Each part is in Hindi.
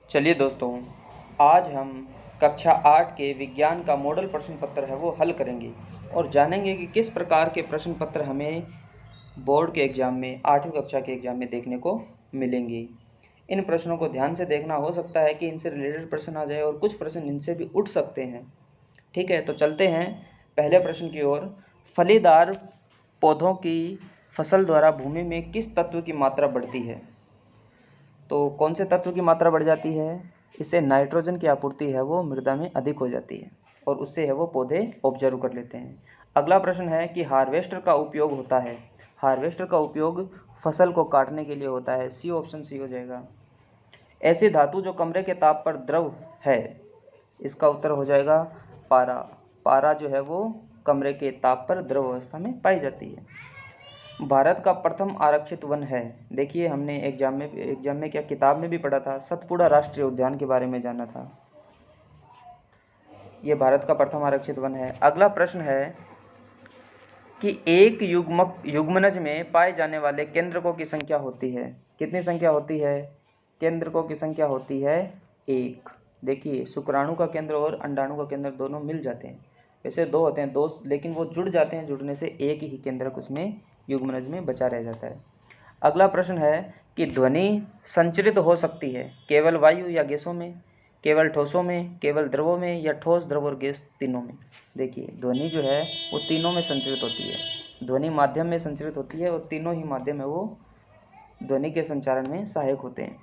चलिए दोस्तों, आज हम कक्षा 8 के विज्ञान का मॉडल प्रश्न पत्र है वो हल करेंगे और जानेंगे कि किस प्रकार के प्रश्न पत्र हमें बोर्ड के एग्ज़ाम में 8वीं कक्षा के एग्ज़ाम में देखने को मिलेंगे। इन प्रश्नों को ध्यान से देखना, हो सकता है कि इनसे रिलेटेड प्रश्न आ जाए और कुछ प्रश्न इनसे भी उठ सकते हैं। ठीक है, तो चलते हैं पहले प्रश्न की ओर। फलीदार पौधों की फसल द्वारा भूमि में किस तत्व की मात्रा बढ़ती है? तो कौन से तत्व की मात्रा बढ़ जाती है? इससे नाइट्रोजन की आपूर्ति है वो मृदा में अधिक हो जाती है और उससे है वो पौधे ऑब्जर्व कर लेते हैं। अगला प्रश्न है कि हार्वेस्टर का उपयोग होता है। हार्वेस्टर का उपयोग फसल को काटने के लिए होता है। सी ऑप्शन सी हो जाएगा। ऐसी धातु जो कमरे के ताप पर द्रव है, इसका उत्तर हो जाएगा पारा। पारा जो है वो कमरे के ताप पर द्रव अवस्था में पाई जाती है। भारत का प्रथम आरक्षित वन है। देखिए, हमने एग्जाम में क्या किताब में भी पढ़ा था, सतपुड़ा राष्ट्रीय उद्यान के बारे में जाना था। ये भारत का प्रथम आरक्षित वन है। अगला प्रश्न है कि एक युग्मनज में पाए जाने वाले केंद्रकों की संख्या होती है। कितनी संख्या होती है? केंद्रकों की संख्या होती है 1। देखिए, शुक्राणु का केंद्र और अंडाणु का केंद्र दोनों मिल जाते हैं। वैसे 2 होते हैं, 2, लेकिन वो जुड़ जाते हैं। जुड़ने से एक ही केंद्रक उसमें युग्मनज में बचा रह जाता है। अगला प्रश्न है कि ध्वनि संचरित हो सकती है केवल वायु या गैसों में, केवल ठोसों में, केवल द्रवों में, या ठोस, द्रव और गैस तीनों में। देखिए, ध्वनि जो है वो तीनों में संचरित होती है। ध्वनि माध्यम में संचरित होती है और तीनों ही माध्यम है वो ध्वनि के संचारण में सहायक होते हैं।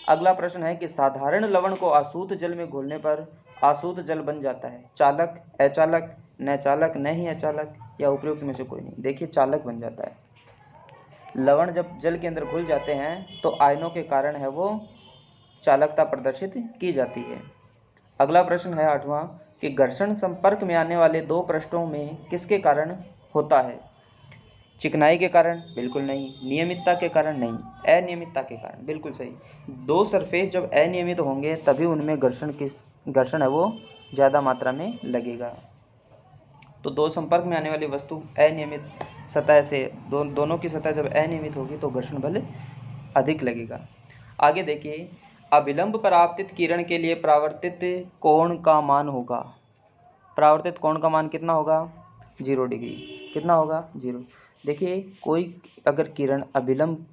अगला प्रश्न है कि साधारण लवण को आसूत जल में घोलने पर आसूत जल बन जाता है। चालक, अचालक, न चालक, न ही अचालक, या उपयुक्त में से कोई नहीं। देखिए, चालक बन जाता है। लवण जब जल के अंदर घुल जाते हैं तो आयनों के कारण है वो चालकता प्रदर्शित की जाती है। अगला प्रश्न है 8वां कि घर्षण संपर्क में आने वाले 2 पृष्ठों में किसके कारण होता है? चिकनाई के कारण? बिल्कुल नहीं। नियमितता के कारण? नहीं। अनियमितता के कारण? बिल्कुल सही। 2 सरफेस जब अनियमित होंगे तभी उनमें घर्षण है वो ज़्यादा मात्रा में लगेगा। तो 2 संपर्क में आने वाली वस्तु अनियमित सतह से दोनों की सतह जब अनियमित होगी तो घर्षण बल अधिक लगेगा। आगे देखिए, अभिलंब पर आपतित किरण के लिए परावर्तित कोण का मान होगा। परावर्तित कोण का मान कितना होगा? 0 डिग्री। कितना होगा? 0। देखिए, कोई अगर किरण अभिलंब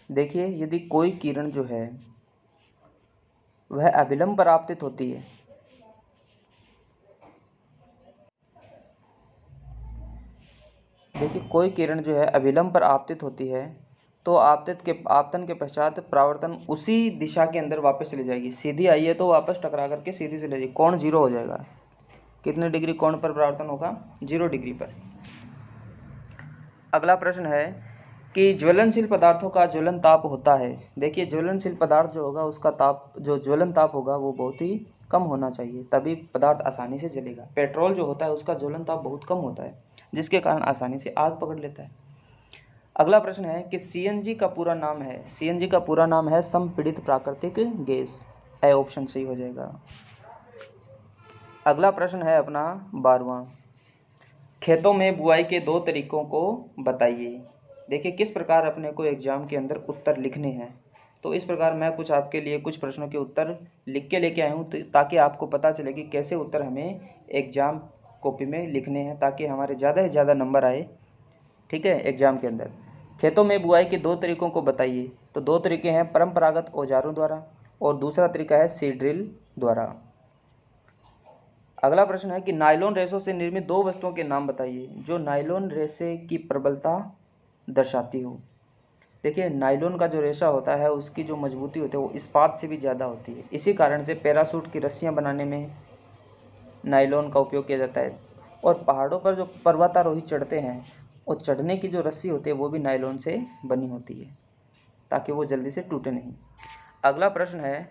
देखिए, यदि कोई किरण जो है वह अभिलंब पर आपतित होती है, देखिए कोई किरण जो है अभिलंब पर आपतित होती है तो आपतन के पश्चात परावर्तन उसी दिशा के अंदर वापस चली जाएगी। सीधी आई है तो वापस टकरा करके सीधी चली जाएगी। कोण 0 हो जाएगा। कितने डिग्री कोण पर परावर्तन होगा? 0 डिग्री पर। अगला प्रश्न है कि ज्वलनशील पदार्थों का ज्वलन ताप होता है। देखिए, ज्वलनशील पदार्थ जो होगा उसका ताप, जो ज्वलन ताप होगा वो बहुत ही कम होना चाहिए, तभी पदार्थ आसानी से जलेगा। पेट्रोल जो होता है उसका ज्वलन ताप बहुत कम होता है, जिसके कारण आसानी से आग पकड़ लेता है। अगला प्रश्न है कि सीएनजी का पूरा नाम है। सीएनजी का पूरा नाम है संपीड़ित प्राकृतिक गैस। ए ऑप्शन सही हो जाएगा। अगला प्रश्न है अपना 12वां, खेतों में बुआई के 2 तरीकों को बताइए। देखिए, किस प्रकार अपने को एग्जाम के अंदर उत्तर लिखने हैं। तो इस प्रकार मैं कुछ आपके लिए कुछ प्रश्नों के उत्तर लिख के लेके आया हूँ ताकि आपको पता चले कि कैसे उत्तर हमें एग्जाम कॉपी में लिखने हैं, ताकि हमारे ज़्यादा से ज़्यादा नंबर आए। ठीक है, एग्जाम के अंदर। खेतों में बुआई के 2 तरीकों को बताइए। तो 2 तरीके हैं, परंपरागत औजारों द्वारा और दूसरा तरीका है सीड ड्रिल द्वारा। अगला प्रश्न है कि नायलॉन रेशों से निर्मित 2 वस्तुओं के नाम बताइए जो नायलॉन रेशे की प्रबलता दर्शाती हो। देखिए, नायलॉन का जो रेशा होता है उसकी जो मजबूती होती है वो इस्पात से भी ज़्यादा होती है। इसी कारण से पैराशूट की रस्सियाँ बनाने में नायलॉन का उपयोग किया जाता है। और पहाड़ों पर जो पर्वतारोही चढ़ते हैं, और चढ़ने की जो रस्सी होती है वो भी नायलॉन से बनी होती है ताकि वो जल्दी से टूटे नहीं। अगला प्रश्न है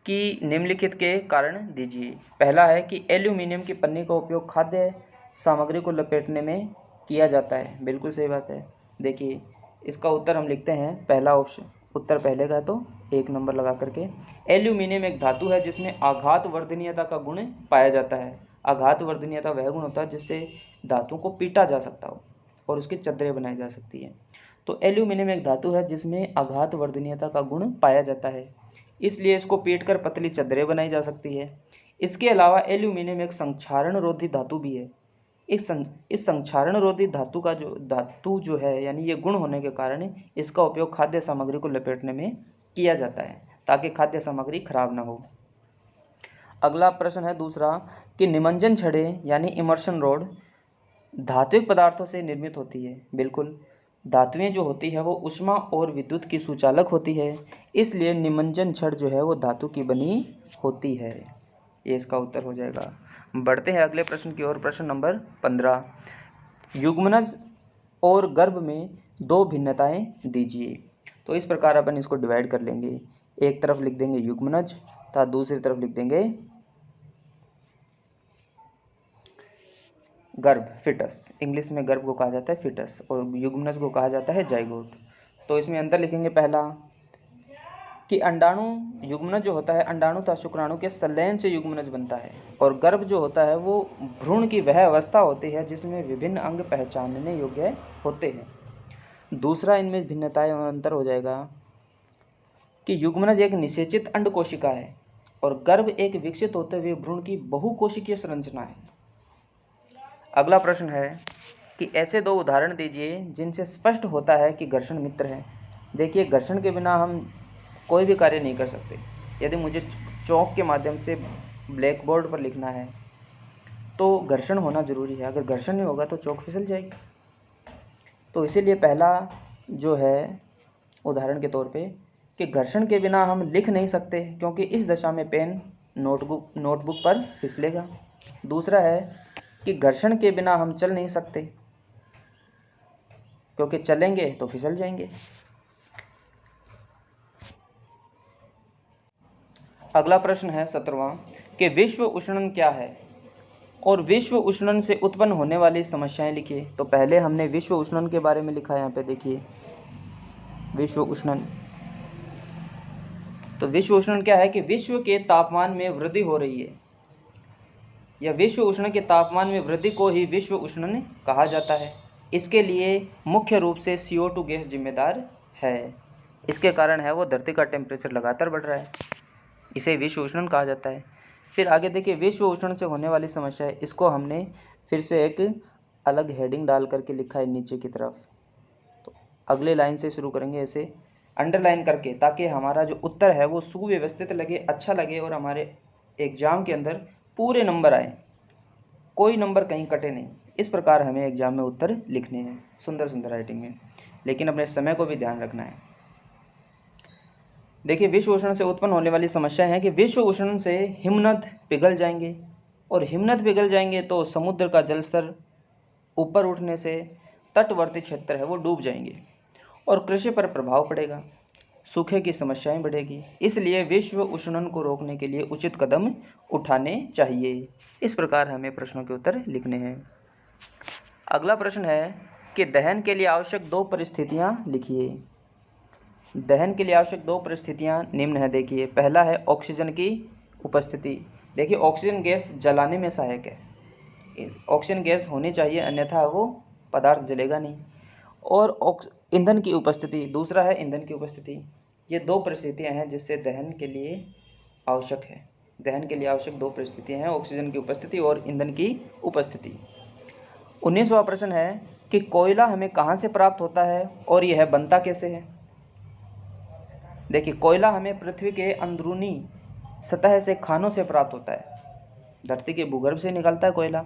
कि निम्नलिखित के कारण दीजिए। पहला है कि एल्यूमिनियम की पन्नी का उपयोग खाद्य सामग्री को लपेटने में किया जाता है। बिल्कुल सही बात है। देखिए, इसका उत्तर हम लिखते हैं पहला ऑप्शन। उत्तर पहले का तो 1 नंबर लगा करके। एल्यूमिनियम एक धातु है जिसमें आघात वर्धनीयता का गुण पाया जाता है। आघात वर्धनीयता वह गुण होता है जिससे धातु को पीटा जा सकता हो और उसकी चद्दरें बनाई जा सकती है। तो एल्यूमिनियम एक धातु है जिसमें आघात वर्धनीयता का गुण पाया जाता है, इसलिए इसको पीट कर पतली चद्दरें बनाई जा सकती है। इसके अलावा एल्यूमिनियम एक संक्षारण रोधी धातु भी है। इस संक्षारण रोधी धातु जो है यानी ये गुण होने के कारण इसका उपयोग खाद्य सामग्री को लपेटने में किया जाता है ताकि खाद्य सामग्री खराब ना हो। अगला प्रश्न है दूसरा कि निमज्जन छड़ें यानी इमर्शन रॉड धात्विक पदार्थों से निर्मित होती है। बिल्कुल, धातुएं जो होती है वो ऊष्मा और विद्युत की सुचालक होती है, इसलिए निमज्जन छड़ जो है वो धातु की बनी होती है। ये इसका उत्तर हो जाएगा। बढ़ते हैं अगले प्रश्न की ओर। प्रश्न नंबर 15, युग्मनज और गर्भ में दो भिन्नताएं दीजिए। तो इस प्रकार अपन इसको डिवाइड कर लेंगे, एक तरफ लिख देंगे युग्मनज तथा दूसरी तरफ लिख देंगे गर्भ, फिटस। इंग्लिश में गर्भ को कहा जाता है फिटस और युग्मनज को कहा जाता है जाइगोट। तो इसमें अंतर लिखेंगे पहला कि अंडाणु युग्मनज जो होता है अंडाणु तथा शुक्राणु के संलयन से युग्मनज बनता है और गर्भ जो होता है वो भ्रूण की वह अवस्था होती है जिसमें विभिन्न अंग पहचानने योग्य होते हैं। दूसरा इनमें भिन्नताएं और अंतर हो जाएगा कि युग्मनज एक निषेचित अंड कोशिका है और गर्भ एक विकसित होते हुए भ्रूण की बहुकोशिकीय संरचना है। अगला प्रश्न है कि ऐसे दो उदाहरण दीजिए जिनसे स्पष्ट होता है कि घर्षण मित्र है। देखिए, घर्षण के बिना हम कोई भी कार्य नहीं कर सकते। यदि मुझे चौक के माध्यम से ब्लैक बोर्ड पर लिखना है तो घर्षण होना जरूरी है, अगर घर्षण नहीं होगा तो चौक फिसल जाएगी। तो इसीलिए पहला जो है उदाहरण के तौर पे कि घर्षण के बिना हम लिख नहीं सकते क्योंकि इस दशा में पेन नोटबुक पर फिसलेगा। दूसरा है कि घर्षण के बिना हम चल नहीं सकते क्योंकि चलेंगे तो फिसल जाएंगे। अगला प्रश्न है 17वां कि विश्व उष्णन क्या है और विश्व उष्णन से उत्पन्न होने वाली समस्याएं लिखिए। तो पहले हमने विश्व उष्णन के बारे में लिखा है, यहाँ पे देखिए विश्व उष्णन। तो विश्व उष्णन क्या है कि विश्व के तापमान में वृद्धि हो रही है या विश्व उष्णन के तापमान में वृद्धि को ही विश्व उष्णन कहा जाता है। इसके लिए मुख्य रूप से CO2 गैस जिम्मेदार है। इसके कारण है वो धरती का टेम्परेचर लगातार बढ़ रहा है, इसे विश्व उष्णन कहा जाता है। फिर आगे देखिए विश्व उष्णन से होने वाली समस्या है, इसको हमने फिर से एक अलग हेडिंग डाल करके लिखा है नीचे की तरफ। तो अगले लाइन से शुरू करेंगे ऐसे अंडरलाइन करके, ताकि हमारा जो उत्तर है वो सुव्यवस्थित लगे, अच्छा लगे और हमारे एग्जाम के अंदर पूरे नंबर आए, कोई नंबर कहीं कटे नहीं। इस प्रकार हमें एग्जाम में उत्तर लिखने हैं सुंदर सुंदर राइटिंग में, लेकिन अपने समय को भी ध्यान रखना है। देखिए विश्व उष्णन से उत्पन्न होने वाली समस्या है कि विश्व उष्णन से हिमनद पिघल जाएंगे और हिमनद पिघल जाएंगे तो समुद्र का जल स्तर ऊपर उठने से तटवर्ती क्षेत्र है वो डूब जाएंगे और कृषि पर प्रभाव पड़ेगा, सूखे की समस्याएं बढ़ेगी। इसलिए विश्व उष्णन को रोकने के लिए उचित कदम उठाने चाहिए। इस प्रकार हमें प्रश्नों के उत्तर लिखने हैं। अगला प्रश्न है कि दहन के लिए आवश्यक दो परिस्थितियां लिखिए। दहन के लिए आवश्यक दो परिस्थितियां निम्न है। देखिए पहला है ऑक्सीजन की उपस्थिति। देखिए ऑक्सीजन गैस जलाने में सहायक है, ऑक्सीजन गैस होनी चाहिए अन्यथा वो पदार्थ जलेगा नहीं। और ईंधन की उपस्थिति, दूसरा है ईंधन की उपस्थिति। ये दो परिस्थितियां हैं जिससे दहन के लिए आवश्यक है। दहन के लिए आवश्यक दो परिस्थितियां हैं, ऑक्सीजन की उपस्थिति और ईंधन की उपस्थिति। 19वां प्रश्न है कि कोयला हमें कहाँ से प्राप्त होता है और यह बनता कैसे है। देखिए कोयला हमें पृथ्वी के अंदरूनी सतह से खानों से प्राप्त होता है, धरती के भूगर्भ से निकलता है कोयला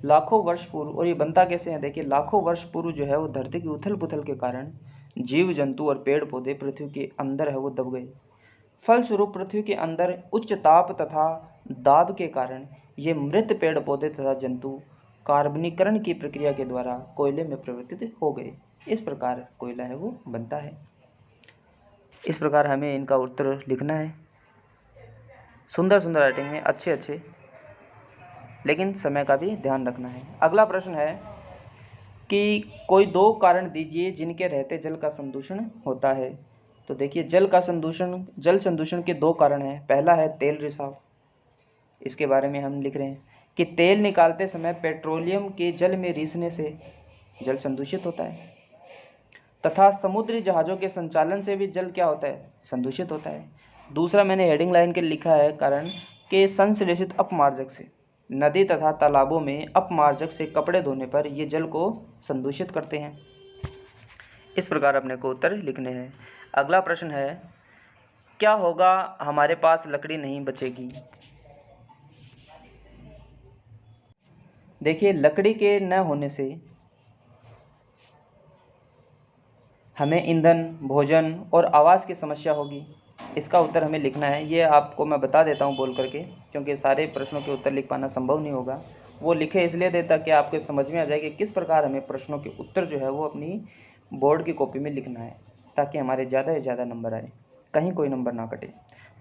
लाखों वर्ष पूर्व। और ये बनता कैसे है, देखिए लाखों वर्ष पूर्व जो है वो धरती की उथल पुथल के कारण जीव जंतु और पेड़ पौधे पृथ्वी के अंदर है वो दब गए। फलस्वरूप पृथ्वी के अंदर उच्च ताप तथा दाब के कारण ये मृत पेड़ पौधे तथा जंतु कार्बनीकरण की प्रक्रिया के द्वारा कोयले में परिवर्तित हो गए। इस प्रकार कोयला है वो बनता है। इस प्रकार हमें इनका उत्तर लिखना है सुंदर सुंदर राइटिंग में, अच्छे अच्छे, लेकिन समय का भी ध्यान रखना है। अगला प्रश्न है कि कोई दो कारण दीजिए जिनके रहते जल का संदूषण होता है। तो देखिए जल संदूषण के दो कारण हैं। पहला है तेल रिसाव, इसके बारे में हम लिख रहे हैं कि तेल निकालते समय पेट्रोलियम के जल में रिसने से जल संदूषित होता है, तथा समुद्री जहाज़ों के संचालन से भी जल क्या होता है, संदूषित होता है। दूसरा मैंने हेडिंग लाइन के लिखा है कारण कि संश्लेषित अपमार्जक से, नदी तथा तालाबों में अपमार्जक से कपड़े धोने पर ये जल को संदूषित करते हैं। इस प्रकार अपने को उत्तर लिखने हैं। अगला प्रश्न है, क्या होगा हमारे पास लकड़ी नहीं बचेगी। देखिए, लकड़ी के न होने से हमें ईंधन, भोजन और आवास की समस्या होगी। इसका उत्तर हमें लिखना है। ये आपको मैं बता देता हूँ बोल करके, क्योंकि सारे प्रश्नों के उत्तर लिख पाना संभव नहीं होगा। वो लिखे इसलिए देता कि आपको समझ में आ जाए कि किस प्रकार हमें प्रश्नों के उत्तर जो है वो अपनी बोर्ड की कॉपी में लिखना है, ताकि हमारे ज़्यादा से ज़्यादा नंबर आए, कहीं कोई नंबर ना कटे।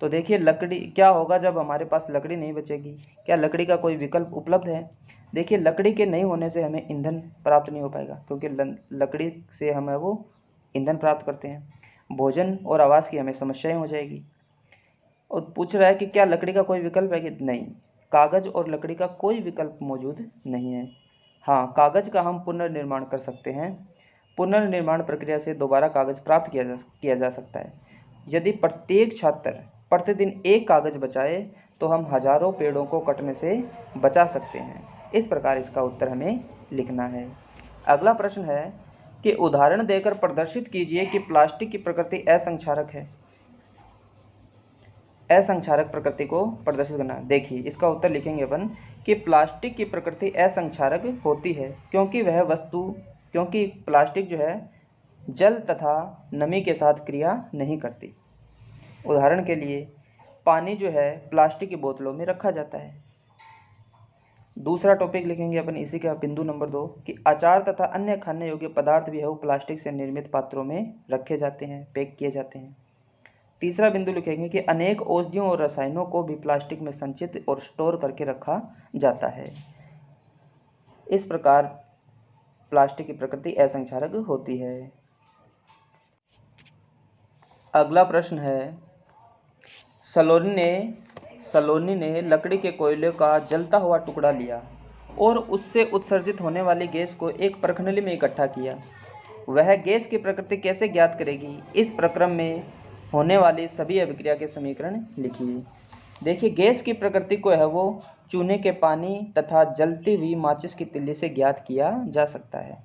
तो देखिए, लकड़ी क्या होगा जब हमारे पास लकड़ी नहीं बचेगी। क्या लकड़ी का कोई विकल्प उपलब्ध है। देखिए, लकड़ी के नहीं होने से हमें ईंधन प्राप्त नहीं हो पाएगा, क्योंकि लकड़ी से हम वो ईंधन प्राप्त करते हैं। भोजन और आवास की हमें समस्याएं हो जाएगी। और पूछ रहा है कि क्या लकड़ी का कोई विकल्प है कि नहीं, कागज़ और लकड़ी का कोई विकल्प मौजूद नहीं है। हाँ, कागज़ का हम पुनर्निर्माण कर सकते हैं। पुनर्निर्माण प्रक्रिया से दोबारा कागज़ प्राप्त किया जा सकता है। यदि प्रत्येक छात्र प्रतिदिन एक कागज़ बचाए तो हम हजारों पेड़ों को कटने से बचा सकते हैं। इस प्रकार इसका उत्तर हमें लिखना है। अगला प्रश्न है कि उदाहरण देकर प्रदर्शित कीजिए कि प्लास्टिक की प्रकृति असंक्षारक है। असंक्षारक प्रकृति को प्रदर्शित करना। देखिए, इसका उत्तर लिखेंगे अपन कि प्लास्टिक की प्रकृति असंक्षारक होती है क्योंकि प्लास्टिक जो है जल तथा नमी के साथ क्रिया नहीं करती। उदाहरण के लिए पानी जो है प्लास्टिक की बोतलों में रखा जाता है। दूसरा टॉपिक लिखेंगे अपन इसी का बिंदु नंबर 2 कि अचार तथा अन्य खाने योग्य पदार्थ भी है वो प्लास्टिक से निर्मित पात्रों में रखे जाते हैं, पैक किए जाते हैं। तीसरा बिंदु लिखेंगे कि अनेक औषधियों और रसायनों को भी प्लास्टिक में संचित और स्टोर करके रखा जाता है। इस प्रकार प्लास्टिक की प्रकृति असंक्षारक होती है। अगला प्रश्न है, सलोनी ने लकड़ी के कोयले का जलता हुआ टुकड़ा लिया और उससे उत्सर्जित होने वाली गैस को एक प्रखंडली में इकट्ठा किया। वह गैस की प्रकृति कैसे ज्ञात करेगी। इस प्रक्रम में होने वाली सभी अभिक्रिया के समीकरण लिखिए। देखिए, गैस की प्रकृति को है वो चूने के पानी तथा जलती हुई माचिस की तिल्ली से ज्ञात किया जा सकता है।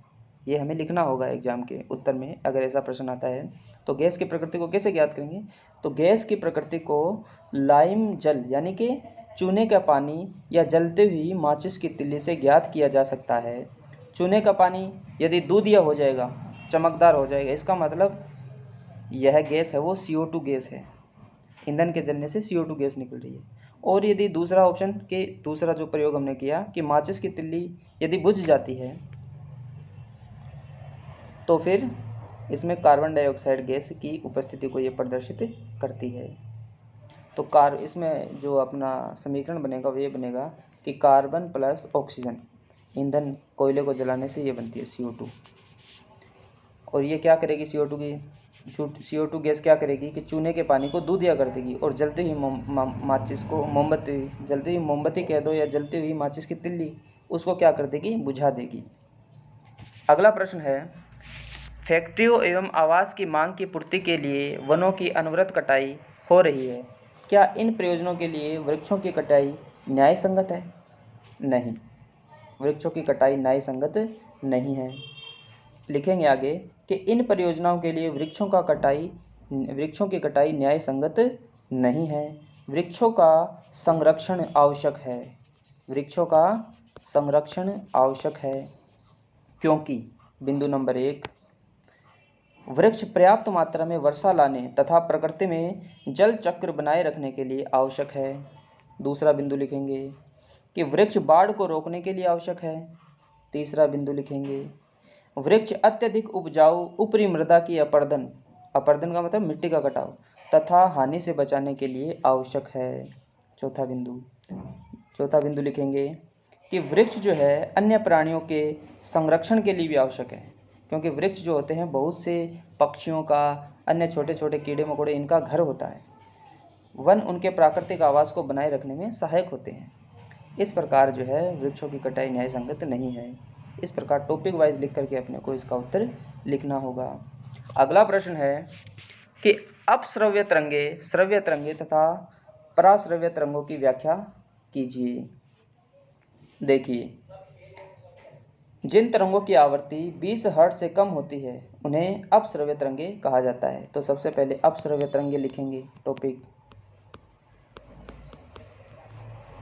ये हमें लिखना होगा एग्जाम के उत्तर में, अगर ऐसा प्रश्न आता है तो गैस की प्रकृति को कैसे ज्ञात करेंगे। तो गैस की प्रकृति को लाइम जल यानी कि चूने का पानी या जलती हुई माचिस की तिल्ली से ज्ञात किया जा सकता है। चूने का पानी यदि दूधिया हो जाएगा, चमकदार हो जाएगा, इसका मतलब यह गैस है वो CO2 गैस है, ईंधन के जलने से CO2 गैस निकल रही है। और यदि दूसरा ऑप्शन के दूसरा जो प्रयोग हमने किया कि माचिस की तिल्ली यदि बुझ जाती है तो फिर इसमें कार्बन डाइऑक्साइड गैस की उपस्थिति को ये प्रदर्शित करती है। तो इसमें जो अपना समीकरण बनेगा वो ये बनेगा कि कार्बन प्लस ऑक्सीजन ईंधन कोयले को जलाने से ये बनती है CO2। और ये क्या करेगी, CO2 गैस क्या करेगी कि चूने के पानी को दूधिया कर देगी और जलती हुई माचिस को जलती हुई मोमबत्ती कह दो या जलती हुई माचिस की तिल्ली, उसको क्या कर देगी, बुझा देगी। अगला प्रश्न है, फैक्ट्रियों एवं आवास की मांग की पूर्ति के लिए वनों की अनवरत कटाई हो रही है। क्या इन प्रयोजनों के लिए वृक्षों की कटाई न्याय संगत है। नहीं, वृक्षों की कटाई न्याय संगत नहीं है। लिखेंगे आगे कि इन परियोजनाओं के लिए वृक्षों की कटाई न्याय संगत नहीं है। वृक्षों का संरक्षण आवश्यक है। वृक्षों का संरक्षण आवश्यक है क्योंकि बिंदु नंबर 1, वृक्ष पर्याप्त मात्रा में वर्षा लाने तथा प्रकृति में जल चक्र बनाए रखने के लिए आवश्यक है। दूसरा बिंदु लिखेंगे कि वृक्ष बाढ़ को रोकने के लिए आवश्यक है। तीसरा बिंदु लिखेंगे वृक्ष अत्यधिक उपजाऊ ऊपरी मृदा की अपर्दन का मतलब मिट्टी का कटाव तथा हानि से बचाने के लिए आवश्यक है। चौथा बिंदु लिखेंगे कि वृक्ष जो है अन्य प्राणियों के संरक्षण के लिए भी आवश्यक है, क्योंकि वृक्ष जो होते हैं बहुत से पक्षियों का, अन्य छोटे छोटे कीड़े मकोड़े, इनका घर होता है। वन उनके प्राकृतिक आवास को बनाए रखने में सहायक होते हैं। इस प्रकार जो है वृक्षों की कटाई न्याय संगत नहीं है। इस प्रकार टॉपिक वाइज लिख करके अपने को इसका उत्तर लिखना होगा। अगला प्रश्न है कि अपश्रव्य तरंगे तथा पराश्रव्य तरंगों की व्याख्या कीजिए। देखिए, जिन तरंगों की आवृत्ति 20 हर्ट्ज से कम होती है उन्हें अपश्रव्य तरंगे कहा जाता है। तो सबसे पहले अपश्रव्य तरंगे लिखेंगे, टॉपिक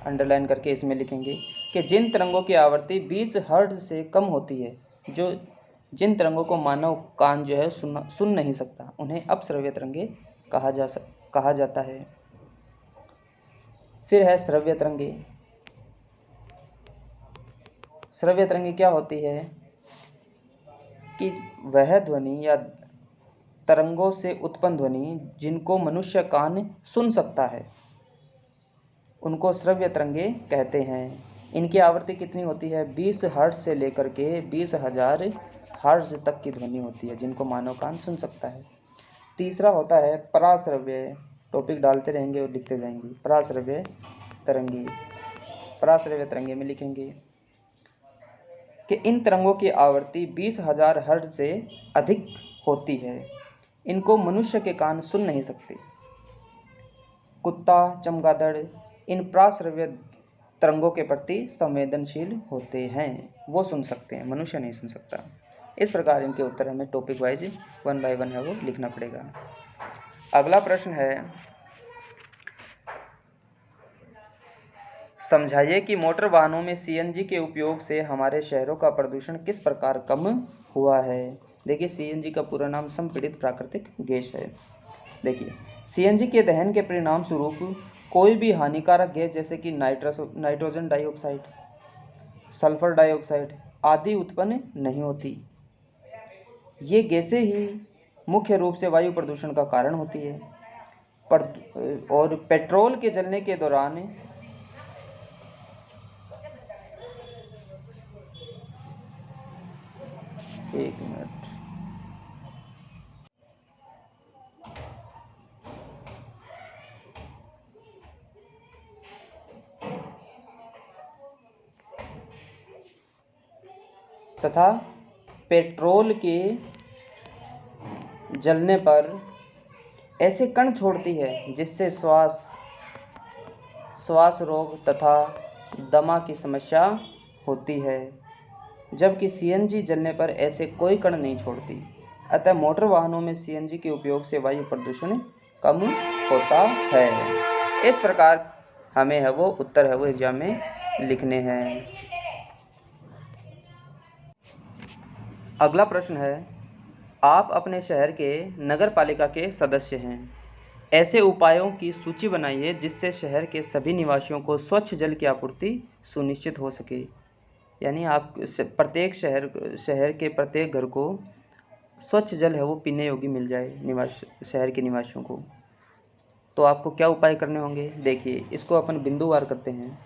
अंडरलाइन करके इसमें लिखेंगे कि जिन तरंगों की आवृत्ति 20 हर्ट्ज से कम होती है, जिन तरंगों को मानव कान जो है सुन नहीं सकता, उन्हें अपश्रव्य तरंगे कहा जाता है। फिर है श्रव्य तरंगे। श्रव्य तरंगे क्या होती है कि वह ध्वनि या तरंगों से उत्पन्न ध्वनि जिनको मनुष्य कान सुन सकता है उनको श्रव्य तरंगे कहते हैं। इनकी आवृत्ति कितनी होती है? 20 हर्ट्ज से लेकर के 20,000 हर्ट्ज तक की ध्वनि होती है जिनको मानव कान सुन सकता है। तीसरा होता है पराश्रव्य। टॉपिक डालते रहेंगे और लिखते जाएंगे। पराश्रव्य तरंगे में लिखेंगे कि इन तरंगों की आवृत्ति 20,000 हर्ट्ज से अधिक होती है। इनको मनुष्य के कान सुन नहीं सकते। कुत्ता, चमगादड़ इन पराश्रव्य तरंगों के प्रति संवेदनशील होते हैं, वो सुन सकते हैं, मनुष्य नहीं सुन सकता। इस प्रकार इनके उत्तर हमें टॉपिक वाइज 1 बाय 1 है वो लिखना पड़ेगा। अगला प्रश्न है, समझाइए कि मोटर वाहनों में सीएनजी के उपयोग से हमारे शहरों का प्रदूषण किस प्रकार कम हुआ है। देखिए, सीएनजी का पूरा नाम संपीड़ित प्राकृतिक गैस है। देखिए, सीएनजी के दहन के परिणाम स्वरूप कोई भी हानिकारक गैस जैसे कि नाइट्रोजन डाइऑक्साइड, सल्फर डाइऑक्साइड आदि उत्पन्न नहीं होती। ये गैसें ही मुख्य रूप से वायु प्रदूषण का कारण होती है। और पेट्रोल के जलने के दौरान एक मिनट, तथा पेट्रोल के जलने पर ऐसे कण छोड़ती है जिससे श्वास रोग तथा दमा की समस्या होती है, जबकि सीएनजी जलने पर ऐसे कोई कण नहीं छोड़ती। अतः मोटर वाहनों में सीएनजी के उपयोग से वायु प्रदूषण कम होता है। इस प्रकार हमें है वो उत्तर है वो एग्जाम में लिखने हैं। अगला प्रश्न है, आप अपने शहर के नगर पालिका के सदस्य हैं। ऐसे उपायों की सूची बनाइए जिससे शहर के सभी निवासियों को स्वच्छ जल की आपूर्ति सुनिश्चित हो सके। यानी आप प्रत्येक शहर के प्रत्येक घर को स्वच्छ जल है वो पीने योग्य मिल जाए शहर के निवासियों को। तो आपको क्या उपाय करने होंगे? देखिए, इसको अपन बिंदुवार करते हैं।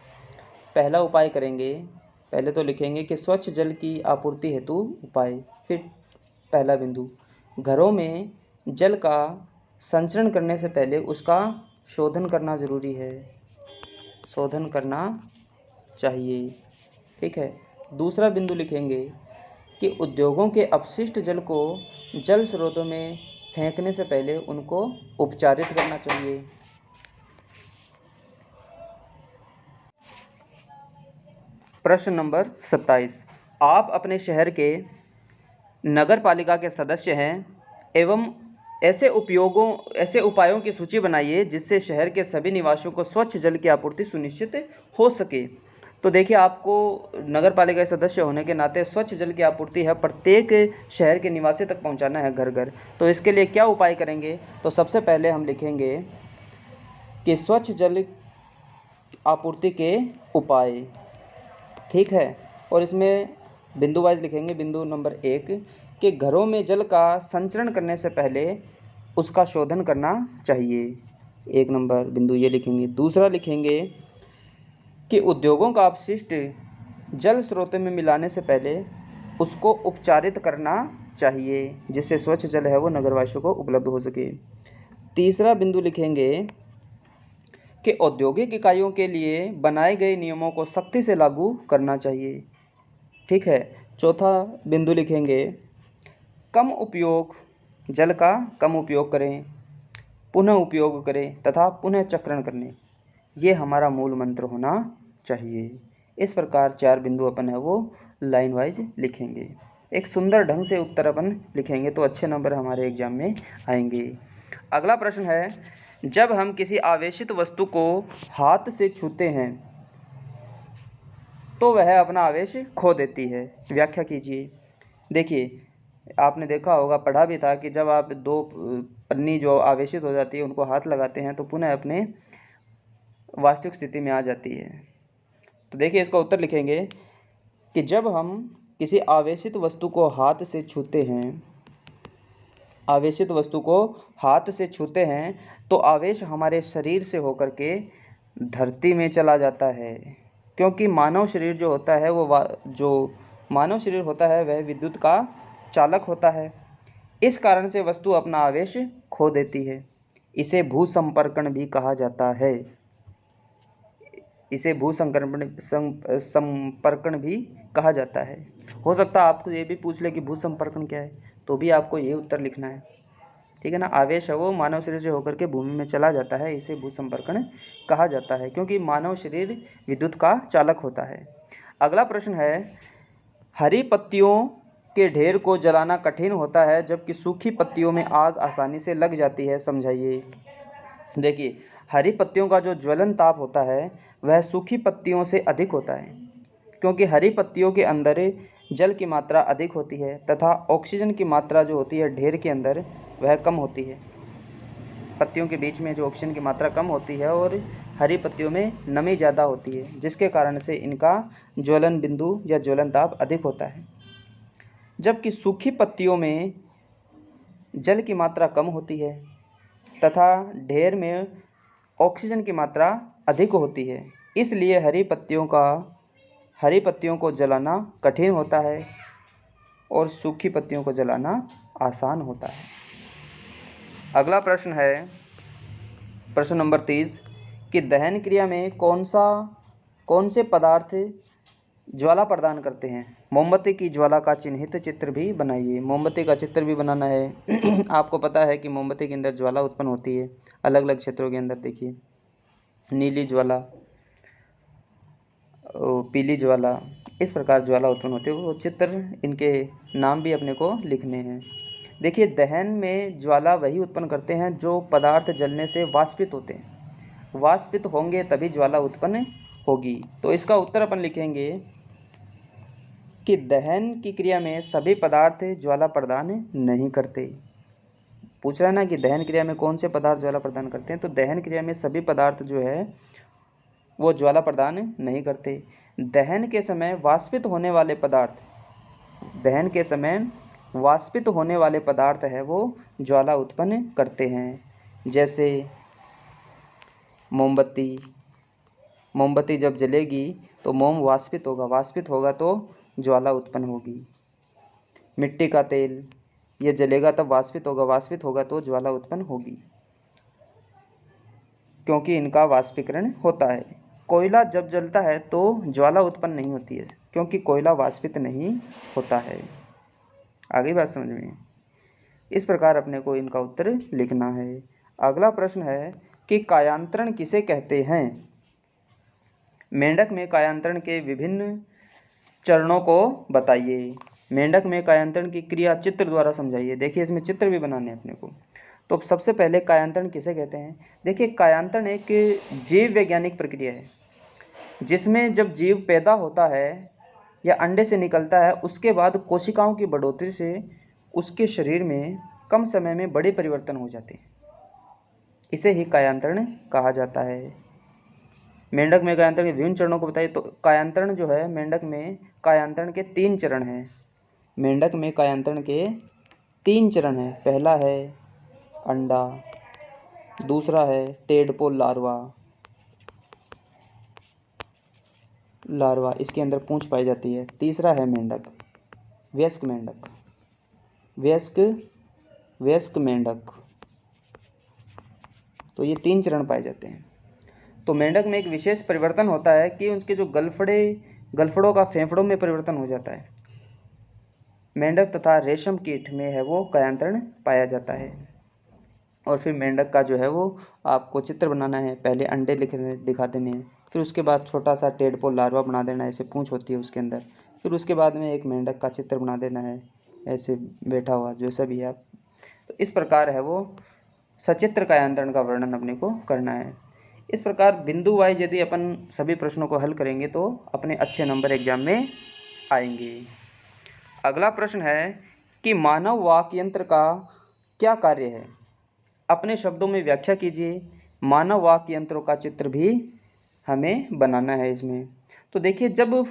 पहला उपाय करेंगे, पहले तो लिखेंगे कि स्वच्छ जल की आपूर्ति हेतु उपाय। फिर पहला बिंदु, घरों में जल का संचरण करने से पहले उसका शोधन करना जरूरी है, शोधन करना चाहिए। ठीक है। दूसरा बिंदु लिखेंगे कि उद्योगों के अपशिष्ट जल को जल स्रोतों में फेंकने से पहले उनको उपचारित करना चाहिए। प्रश्न नंबर 27, आप अपने शहर के नगर पालिका के सदस्य हैं एवं ऐसे उपायों की सूची बनाइए जिससे शहर के सभी निवासियों को स्वच्छ जल की आपूर्ति सुनिश्चित हो सके। तो देखिए, आपको नगर पालिका के सदस्य होने के नाते स्वच्छ जल की आपूर्ति है प्रत्येक शहर के निवासी तक पहुंचाना है, घर घर। तो इसके लिए क्या उपाय करेंगे? तो सबसे पहले हम लिखेंगे कि स्वच्छ जल आपूर्ति के उपाय। ठीक है। और इसमें बिंदु वाइज लिखेंगे। बिंदु नंबर 1 कि घरों में जल का संचरण करने से पहले उसका शोधन करना चाहिए। 1 नंबर बिंदु ये लिखेंगे। दूसरा लिखेंगे कि उद्योगों का अपशिष्ट जल स्रोतों में मिलाने से पहले उसको उपचारित करना चाहिए जिससे स्वच्छ जल है वो नगरवासियों को उपलब्ध हो सके। तीसरा बिंदु लिखेंगे कि औद्योगिक इकाइयों के लिए बनाए गए नियमों को सख्ती से लागू करना चाहिए। ठीक है। चौथा बिंदु लिखेंगे, कम उपयोग, जल का कम उपयोग करें, पुनः उपयोग करें तथा पुनः चक्रण करने, ये हमारा मूल मंत्र होना चाहिए। इस प्रकार 4 बिंदु अपन है वो लाइन वाइज लिखेंगे। एक सुंदर ढंग से उत्तर अपन लिखेंगे तो अच्छे नंबर हमारे एग्जाम में आएंगे। अगला प्रश्न है, जब हम किसी आवेशित वस्तु को हाथ से छूते हैं तो वह अपना आवेश खो देती है, व्याख्या कीजिए। देखिए, आपने देखा होगा, पढ़ा भी था कि जब आप 2 पन्नी जो आवेशित हो जाती है उनको हाथ लगाते हैं तो पुनः अपने वास्तविक स्थिति में आ जाती है। तो देखिए, इसका उत्तर लिखेंगे कि जब हम किसी आवेशित वस्तु को हाथ से छूते हैं, आवेशित वस्तु को हाथ से छूते हैं तो आवेश हमारे शरीर से होकर के धरती में चला जाता है, क्योंकि मानव शरीर जो होता है वह विद्युत का चालक होता है। इस कारण से वस्तु अपना आवेश खो देती है। इसे भूसंपर्कण भी कहा जाता है। इसे संपर्कण भी कहा जाता है। हो सकता है आपको ये भी पूछ ले कि भूसंपर्कण क्या है, तो भी आपको ये उत्तर लिखना है। ठीक है ना। आवेश है वो मानव शरीर से होकर के भूमि में चला जाता है, इसे भूसंपर्कण कहा जाता है, क्योंकि मानव शरीर विद्युत का चालक होता है। अगला प्रश्न है, हरी पत्तियों के ढेर को जलाना कठिन होता है जबकि सूखी पत्तियों में आग आसानी से लग जाती है, समझाइए। देखिए, हरी पत्तियों का जो ज्वलन ताप होता है वह सूखी पत्तियों से अधिक होता है, क्योंकि हरी पत्तियों के अंदर जल की मात्रा अधिक होती है तथा ऑक्सीजन की मात्रा जो होती है ढेर के अंदर वह कम होती है। पत्तियों के बीच में जो ऑक्सीजन की मात्रा कम होती है और हरी पत्तियों में नमी ज़्यादा होती है, जिसके कारण से इनका ज्वलन बिंदु या ज्वलन ताप अधिक होता है। जबकि सूखी पत्तियों में जल की मात्रा कम होती है तथा ढेर में ऑक्सीजन की मात्रा अधिक होती है, इसलिए हरी पत्तियों को जलाना कठिन होता है और सूखी पत्तियों को जलाना आसान होता है। अगला प्रश्न है प्रश्न नंबर 30 कि दहन क्रिया में कौन से पदार्थ ज्वाला प्रदान करते हैं। मोमबत्ती की ज्वाला का चिन्हित चित्र भी बनाइए। मोमबत्ती का चित्र भी बनाना है। आपको पता है कि मोमबत्ती के अंदर ज्वाला उत्पन्न होती है अलग अलग क्षेत्रों के अंदर। देखिए, नीली ज्वाला, पीली ज्वाला, इस प्रकार ज्वाला उत्पन्न होती है। वो चित्र, इनके नाम भी अपने को लिखने हैं। देखिए, दहन में ज्वाला वही उत्पन्न करते हैं जो पदार्थ जलने से वाष्पित होते हैं। वाष्पित होंगे तभी ज्वाला उत्पन्न होगी। तो इसका उत्तर अपन लिखेंगे कि दहन की क्रिया में सभी पदार्थ ज्वाला प्रदान नहीं करते। पूछ रहा है ना कि दहन क्रिया में कौन से पदार्थ ज्वाला प्रदान करते हैं, तो दहन क्रिया में सभी पदार्थ जो है वो ज्वाला प्रदान नहीं करते। दहन के समय वाष्पित होने वाले पदार्थ है वो ज्वाला उत्पन्न करते हैं। जैसे मोमबत्ती जब जलेगी तो मोम वाष्पित होगा तो ज्वाला उत्पन्न होगी। मिट्टी का तेल ये जलेगा तब वाष्पित होगा तो ज्वाला उत्पन्न होगी, क्योंकि इनका वाष्पीकरण होता है। कोयला जब जलता है तो ज्वाला उत्पन्न नहीं होती है, क्योंकि कोयला वाष्पित नहीं होता है। आगे बात समझ में। इस प्रकार अपने को इनका उत्तर लिखना है। अगला प्रश्न है कि कायांतरण किसे कहते हैं। मेंढक में कायांतरण के विभिन्न चरणों को बताइए। मेंढक में कायांतरण की क्रिया चित्र द्वारा समझाइए। देखिए, इसमें चित्र भी बनाने हैं अपने को। तो सबसे पहले कायांतरण किसे कहते हैं। देखिए, कायांतरण एक जीव वैज्ञानिक प्रक्रिया है जिसमें जब जीव पैदा होता है या अंडे से निकलता है, उसके बाद कोशिकाओं की बढ़ोतरी से उसके शरीर में कम समय में बड़े परिवर्तन हो जाते हैं। इसे ही कायांतरण कहा जाता है। मेंढक में कायांतरण के विभिन्न चरणों को बताइए। तो कायांतरण जो है, मेंढक में कायांतरण के 3 चरण हैं। मेंढक में कायांतरण के 3 चरण हैं। पहला है अंडा, दूसरा है टेडपोल लार्वा, इसके अंदर पूंछ पाई जाती है। तीसरा है मेंढक, वयस्क मेंढक। तो ये 3 चरण पाए जाते हैं। तो मेंढक में एक विशेष परिवर्तन होता है कि उनके जो गलफड़ों का फेफड़ों में परिवर्तन हो जाता है। मेंढक तथा रेशम कीट में है वो कायांतरण पाया जाता है। और फिर मेंढक का जो है वो आपको चित्र बनाना है। पहले अंडे दिखा देने हैं, फिर उसके बाद छोटा सा टेडपोल लार्वा बना देना है, ऐसे पूंछ होती है उसके अंदर। फिर उसके बाद में एक मेंढक का चित्र बना देना है, ऐसे बैठा हुआ, जो सभी आप। तो इस प्रकार है वो सचित्र कायांतरण का वर्णन अपने को करना है। इस प्रकार बिंदु वाइज यदि अपन सभी प्रश्नों को हल करेंगे तो अपने अच्छे नंबर एग्जाम में आएंगे। अगला प्रश्न है कि मानव वाक यंत्र का क्या कार्य है? अपने शब्दों में व्याख्या कीजिए। मानव वाक यंत्रों का चित्र भी हमें बनाना है इसमें। तो देखिए, जब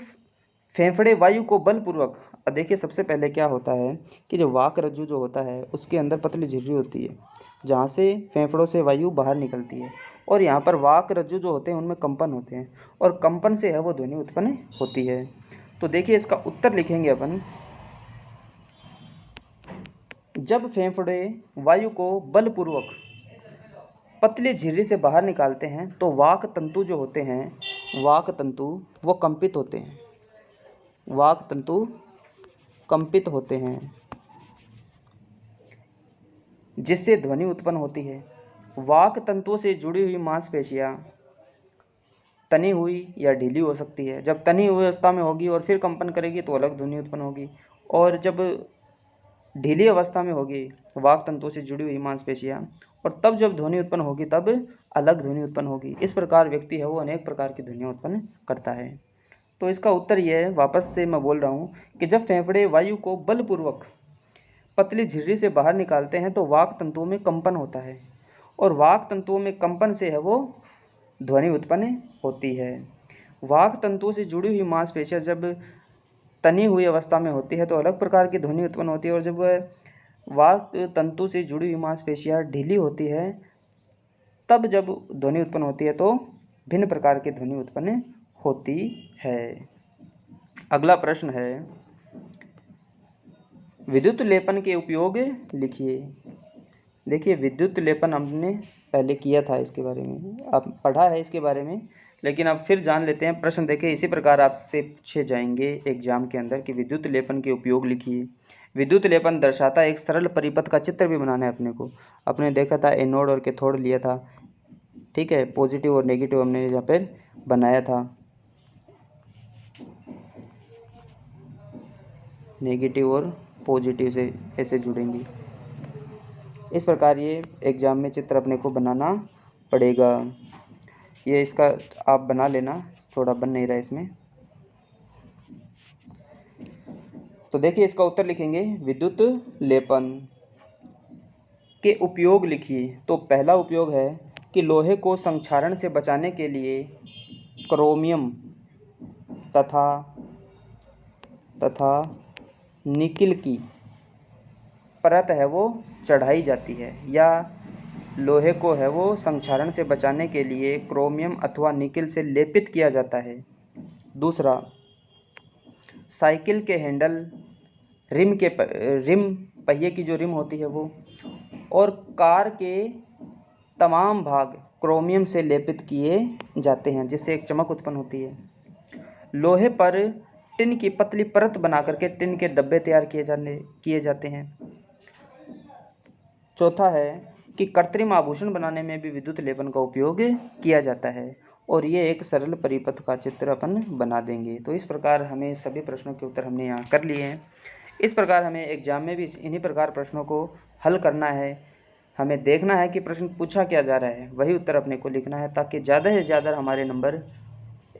फेफड़े वायु को बलपूर्वक, देखिए सबसे पहले क्या होता है कि जो वाक रज्जु जो होता है उसके अंदर पतली झिर्री होती है, जहाँ से फेफड़ों से वायु बाहर निकलती है। और यहाँ पर वाक रज्जु जो होते हैं उनमें कंपन होते हैं, और कंपन से है वो ध्वनि उत्पन्न होती है। तो देखिए इसका उत्तर लिखेंगे अपन। जब फेफड़े वायु को बलपूर्वक पतली झिर्री से बाहर निकालते हैं तो वाक तंतु जो होते हैं, वाक तंतु वो कंपित होते हैं। वाक तंतु कंपित होते हैं, जिससे ध्वनि उत्पन्न होती है। वाक तंतुओं से जुड़ी हुई मांसपेशियां तनी हुई या ढीली हो सकती है। जब तनी हुई अवस्था में होगी और फिर कंपन करेगी तो अलग ध्वनि उत्पन्न होगी, और जब ढीली अवस्था में होगी वाक तंतुओं से जुड़ी हुई मांसपेशियां, और तब जब ध्वनि उत्पन्न होगी तब अलग ध्वनि उत्पन्न होगी। इस प्रकार व्यक्ति है वो अनेक प्रकार की ध्वनियाँ उत्पन्न करता है। तो इसका उत्तर यह है, वापस से मैं बोल रहा हूँ, कि जब फेफड़े वायु को बलपूर्वक पतली झिर्री से बाहर निकालते हैं तो वाक तंतुओं में कंपन होता है, और वाक तंतुओं में कंपन से है वो ध्वनि उत्पन्न होती है। वाक तंतुओं से जुड़ी हुई मांसपेशियां जब तनी हुई अवस्था में होती है तो अलग प्रकार की ध्वनि उत्पन्न होती है, और जब वह वाक तंतु से जुड़ी हुई मांसपेशियां ढीली होती है तब जब ध्वनि उत्पन्न होती है तो भिन्न प्रकार की ध्वनि उत्पन्न होती है। अगला प्रश्न है, विद्युत लेपन के उपयोग लिखिए। देखिए, विद्युत लेपन हमने पहले किया था, इसके बारे में अब पढ़ा है इसके बारे में, लेकिन अब फिर जान लेते हैं। प्रश्न देखिए इसी प्रकार आपसे पूछे जाएंगे एग्जाम के अंदर कि विद्युत लेपन के उपयोग लिखिए। विद्युत लेपन दर्शाता एक सरल परिपथ का चित्र भी बनाना है अपने को। अपने देखा था एनोड और कैथोड लिया था, ठीक है, पॉजिटिव और नेगेटिव हमने यहाँ पर बनाया था। नेगेटिव और पॉजिटिव से ऐसे जुड़ेंगे। इस प्रकार ये एग्जाम में चित्र अपने को बनाना पड़ेगा। ये इसका आप बना लेना, थोड़ा बन नहीं रहा इसमें। तो देखिए इसका उत्तर लिखेंगे, विद्युत लेपन के उपयोग लिखिए। तो पहला उपयोग है कि लोहे को संक्षारण से बचाने के लिए क्रोमियम तथा निकिल की परत है वो चढ़ाई जाती है, या लोहे को है वो संक्षारण से बचाने के लिए क्रोमियम अथवा निकिल से लेपित किया जाता है। दूसरा, साइकिल के हैंडल, रिम पहिए की जो रिम होती है वो, और कार के तमाम भाग क्रोमियम से लेपित किए जाते हैं, जिससे एक चमक उत्पन्न होती है। लोहे पर टिन की पतली परत बना करके टिन के डब्बे तैयार किए जाते हैं। चौथा है कि कृत्रिम आभूषण बनाने में भी विद्युत लेपन का उपयोग किया जाता है, और ये एक सरल परिपथ का चित्र अपन बना देंगे। तो इस प्रकार हमें सभी प्रश्नों के उत्तर हमने यहाँ कर लिए हैं। इस प्रकार हमें एग्जाम में भी इन्हीं प्रकार प्रश्नों को हल करना है। हमें देखना है कि प्रश्न पूछा क्या जा रहा है, वही उत्तर अपने को लिखना है, ताकि ज़्यादा से ज़्यादा हमारे नंबर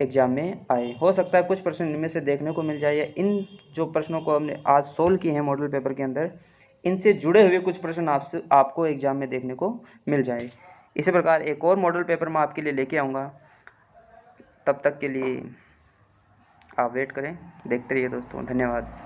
एग्जाम में आए। हो सकता है कुछ प्रश्न इनमें से देखने को मिल जाए, या इन जो प्रश्नों को हमने आज सोल्व किए हैं मॉडल पेपर के अंदर, इनसे जुड़े हुए कुछ प्रश्न आपको एग्जाम में देखने को मिल जाए। इसी प्रकार एक और मॉडल पेपर मैं आपके लिए लेके आऊँगा। तब तक के लिए आप वेट करें, देखते रहिए दोस्तों। धन्यवाद।